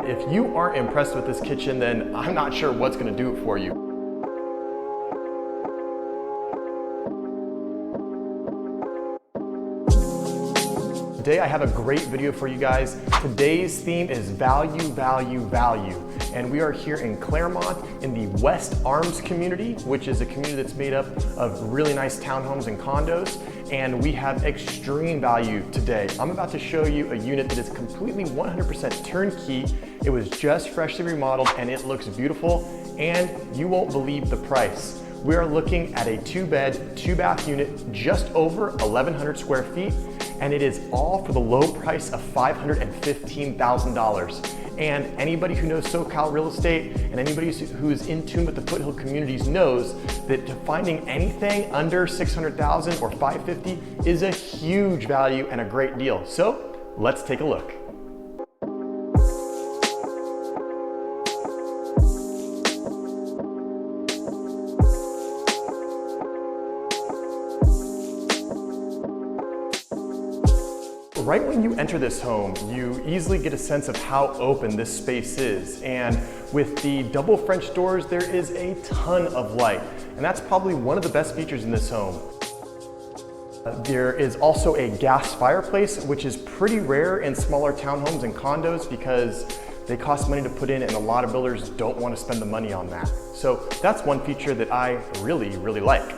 If you aren't impressed with this kitchen, then I'm not sure what's going to do it for you. Today I have a great video for you guys. Today's theme is value, value, value. And we are here in Claremont in the West Arms community, which is a community that's made up of really nice townhomes and condos. And we have extreme value today. I'm about to show you a unit that is completely 100% turnkey. It was just freshly remodeled and it looks beautiful, and you won't believe the price. We are looking at a 2-bed, 2-bath unit just over 1,100 square feet, and it is all for the low price of $515,000. And anybody who knows SoCal real estate and anybody who is in tune with the foothill communities knows that finding anything under $600,000 or $550,000 is a huge value and a great deal. So let's take a look. Right when you enter this home, you easily get a sense of how open this space is. And with the double French doors, there is a ton of light. And that's probably one of the best features in this home. There is also a gas fireplace, which is pretty rare in smaller townhomes and condos because they cost money to put in and a lot of builders don't want to spend the money on that. So that's one feature that I really, really like.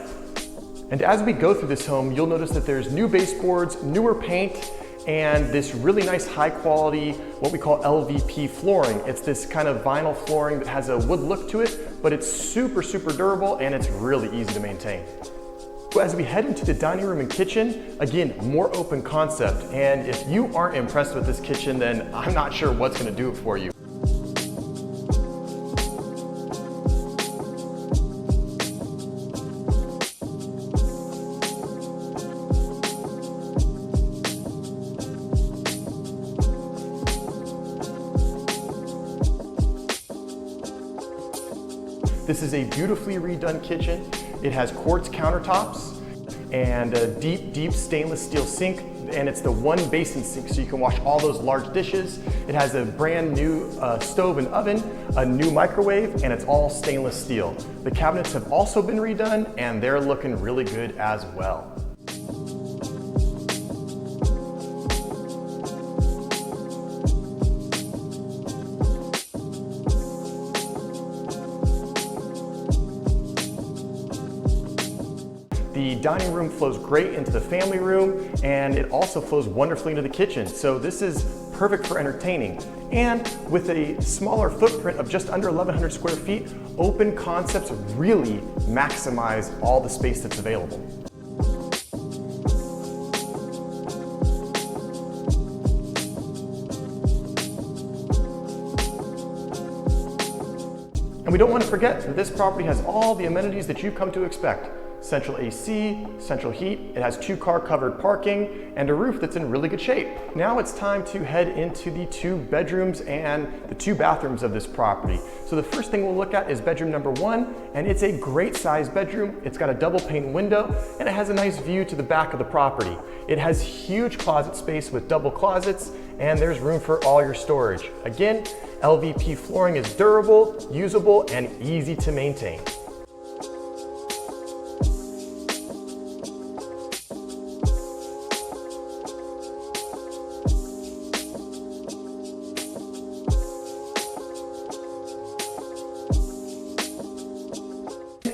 And as we go through this home, you'll notice that there's new baseboards, newer paint, and this really nice high quality, what we call LVP flooring. It's this kind of vinyl flooring that has a wood look to it, but it's super, super durable and it's really easy to maintain. So as we head into the dining room and kitchen, again, more open concept. And if you aren't impressed with this kitchen, then I'm not sure what's gonna do it for you. This is a beautifully redone kitchen. It has quartz countertops and a deep, deep stainless steel sink, and it's the one basin sink so you can wash all those large dishes. It has a brand new stove and oven, a new microwave, and it's all stainless steel. The cabinets have also been redone and they're looking really good as well. The dining room flows great into the family room, and it also flows wonderfully into the kitchen. So this is perfect for entertaining. And with a smaller footprint of just under 1,100 square feet, open concepts really maximize all the space that's available. And we don't want to forget that this property has all the amenities that you've come to expect. Central AC, central heat, it has 2-car covered parking, and a roof that's in really good shape. Now it's time to head into the 2 bedrooms and the 2 bathrooms of this property. So the first thing we'll look at is bedroom number 1, and it's a great sized bedroom. It's got a double pane window, and it has a nice view to the back of the property. It has huge closet space with double closets, and there's room for all your storage. Again, LVP flooring is durable, usable, and easy to maintain.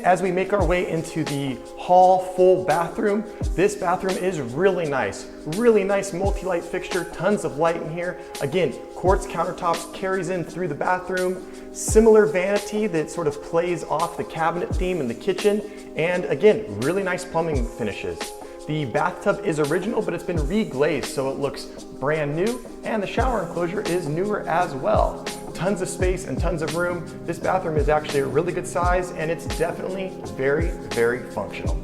As we make our way into the hall full bathroom, this bathroom is really nice multi-light fixture, tons of light in here. Again, quartz countertops carries in through the bathroom, similar vanity that sort of plays off the cabinet theme in the kitchen, and again, really nice plumbing finishes. The bathtub is original, but it's been re-glazed so it looks brand new, and the shower enclosure is newer as well. Tons of space and tons of room. This bathroom is actually a really good size, and it's definitely very, very functional.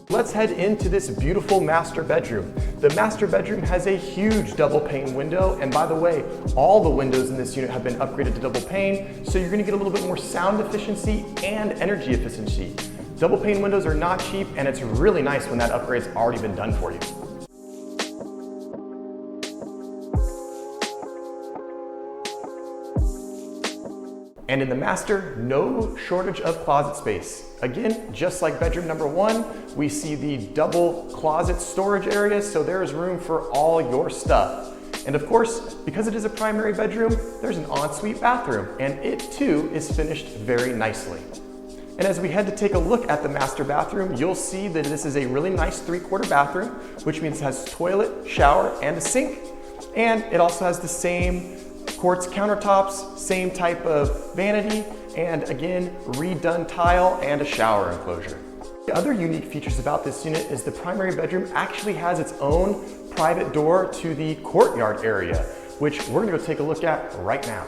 Let's head into this beautiful master bedroom. The master bedroom has a huge double pane window, and by the way, all the windows in this unit have been upgraded to double pane, so you're gonna get a little bit more sound efficiency and energy efficiency. Double pane windows are not cheap, and it's really nice when that upgrade's already been done for you. And in the master, no shortage of closet space. Again, just like bedroom number 1, we see the double closet storage area, so there is room for all your stuff. And of course, because it is a primary bedroom, there's an ensuite bathroom, and it too is finished very nicely. And as we head to take a look at the master bathroom, you'll see that this is a really nice 3/4 bathroom, which means it has toilet, shower, and a sink. And it also has the same quartz countertops, same type of vanity, and again, redone tile and a shower enclosure. The other unique features about this unit is the primary bedroom actually has its own private door to the courtyard area, which we're gonna go take a look at right now.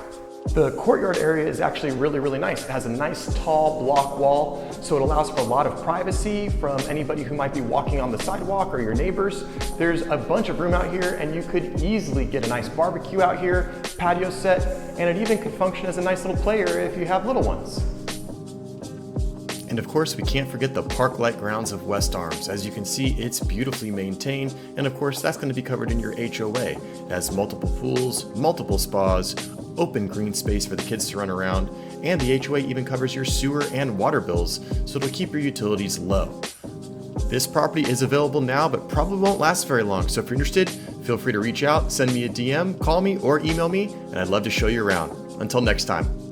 The courtyard area is actually really nice. It has a nice tall block wall, so it allows for a lot of privacy from anybody who might be walking on the sidewalk or your neighbors. There's a bunch of room out here, and you could easily get a nice barbecue out here, patio set, and it even could function as a nice little play area if you have little ones. And of course, we can't forget the park-like grounds of West Arms. As you can see, it's beautifully maintained, and of course, that's going to be covered in your HOA. It has multiple pools, multiple spas, open green space for the kids to run around, and the HOA even covers your sewer and water bills, so it'll keep your utilities low. This property is available now, but probably won't last very long, so if you're interested, feel free to reach out, send me a DM, call me, or email me, and I'd love to show you around. Until next time.